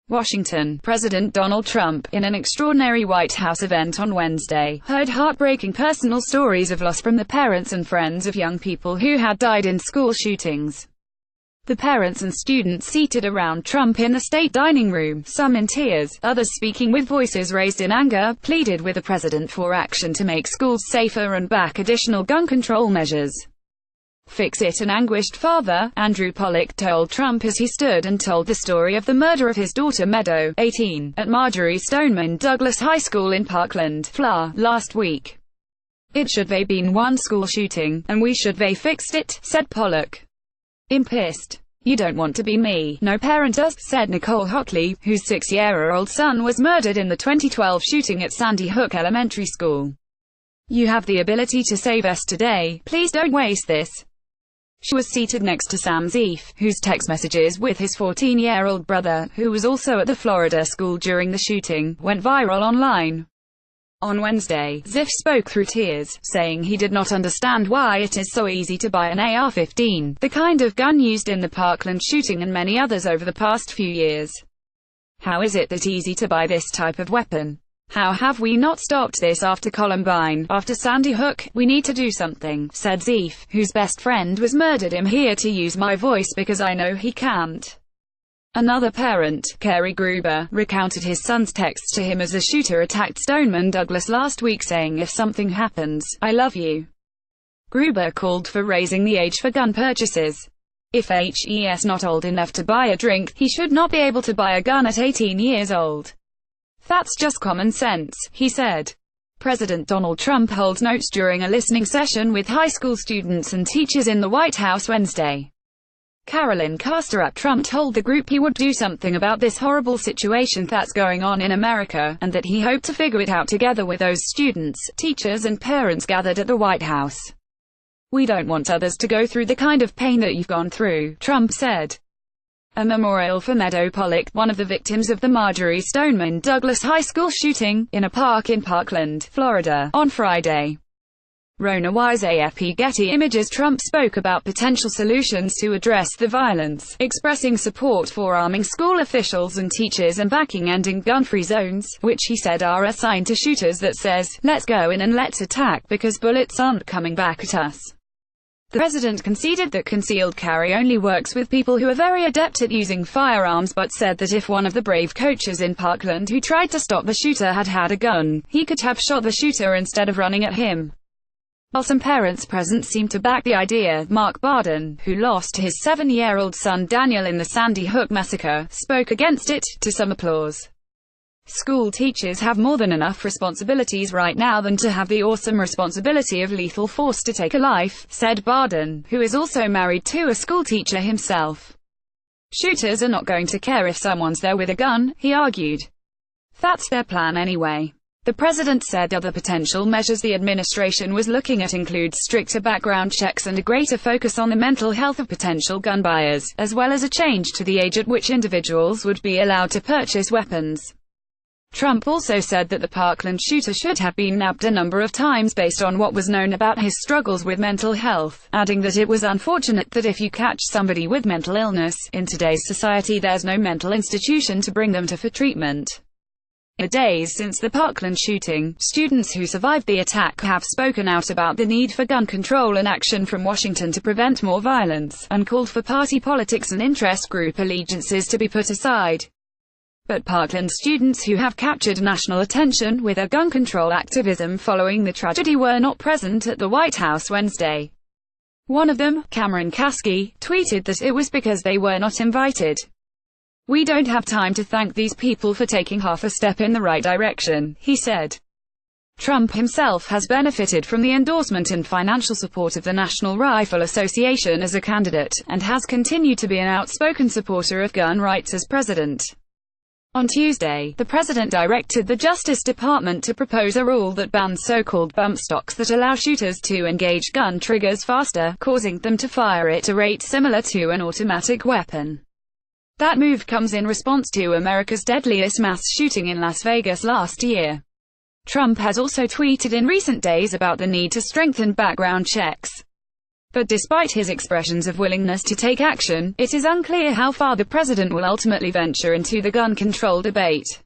Washington. President Donald Trump, in an extraordinary White House event on Wednesday, heard heartbreaking personal stories of loss from the parents and friends of young people who had died in school shootings. The parents and students seated around Trump in the state dining room, some in tears, others speaking with voices raised in anger, pleaded with the president for action to make schools safer and back additional gun control measures. Fix it. An anguished father, Andrew Pollock, told Trump as he stood and told the story of the murder of his daughter Meadow, 18, at Marjory Stoneman Douglas High School in Parkland, Fla, last week. "It should have been one school shooting, and we should have fixed it," said Pollock. "I'm pissed. You don't want to be me. No parent does," said Nicole Hockley, whose 6-year-old son was murdered in the 2012 shooting at Sandy Hook Elementary School. "You have the ability to save us today. Please don't waste this." She was seated next to Sam Zeef, whose text messages with his 14-year-old brother, who was also at the Florida school during the shooting, went viral online. On Wednesday, Zeef spoke through tears, saying he did not understand why it is so easy to buy an AR-15, the kind of gun used in the Parkland shooting and many others over the past few years. "How is it that easy to buy this type of weapon? How have we not stopped this after Columbine, after Sandy Hook? We need to do something," said Zeef, whose best friend was murdered. "I'm here to use my voice because I know he can't." Another parent, Kerry Gruber, recounted his son's text to him as the shooter attacked Stoneman Douglas last week, saying, "If something happens, I love you." Gruber called for raising the age for gun purchases. If he's not old enough to buy a drink, he should not be able to buy a gun at 18 years old. "That's just common sense," he said. President Donald Trump holds notes during a listening session with high school students and teachers in the White House Wednesday. Carolyn Casterat Trump told the group he would do something about this horrible situation that's going on in America, and that he hoped to figure it out together with those students, teachers and parents gathered at the White House. "We don't want others to go through the kind of pain that you've gone through," Trump said. A memorial for Meadow Pollock, one of the victims of the Marjory Stoneman Douglas High School shooting, in a park in Parkland, Florida, on Friday. Rona Wise, AFP. Getty Images. Trump spoke about potential solutions to address the violence, expressing support for arming school officials and teachers and backing ending gun-free zones, which he said are assigned to shooters, that says, "Let's go in and let's attack because bullets aren't coming back at us." The president conceded that concealed carry only works with people who are very adept at using firearms, but said that if one of the brave coaches in Parkland who tried to stop the shooter had had a gun, he could have shot the shooter instead of running at him. While some parents present seemed to back the idea, Mark Barden, who lost his 7-year-old son Daniel in the Sandy Hook massacre, spoke against it, to some applause. "School teachers have more than enough responsibilities right now than to have the awesome responsibility of lethal force to take a life," said Barden, who is also married to a schoolteacher himself. "Shooters are not going to care if someone's there with a gun," he argued. "That's their plan anyway." The president said other potential measures the administration was looking at include stricter background checks and a greater focus on the mental health of potential gun buyers, as well as a change to the age at which individuals would be allowed to purchase weapons. Trump also said that the Parkland shooter should have been nabbed a number of times based on what was known about his struggles with mental health, adding that it was unfortunate that if you catch somebody with mental illness, in today's society there's no mental institution to bring them to for treatment. In the days since the Parkland shooting, students who survived the attack have spoken out about the need for gun control and action from Washington to prevent more violence, and called for party politics and interest group allegiances to be put aside. But Parkland students who have captured national attention with their gun control activism following the tragedy were not present at the White House Wednesday. One of them, Cameron Kasky, tweeted that it was because they were not invited. "We don't have time to thank these people for taking half a step in the right direction," he said. Trump himself has benefited from the endorsement and financial support of the National Rifle Association as a candidate, and has continued to be an outspoken supporter of gun rights as president. On Tuesday, the president directed the Justice Department to propose a rule that bans so-called bump stocks that allow shooters to engage gun triggers faster, causing them to fire at a rate similar to an automatic weapon. That move comes in response to America's deadliest mass shooting in Las Vegas last year. Trump has also tweeted in recent days about the need to strengthen background checks. But despite his expressions of willingness to take action, it is unclear how far the president will ultimately venture into the gun control debate.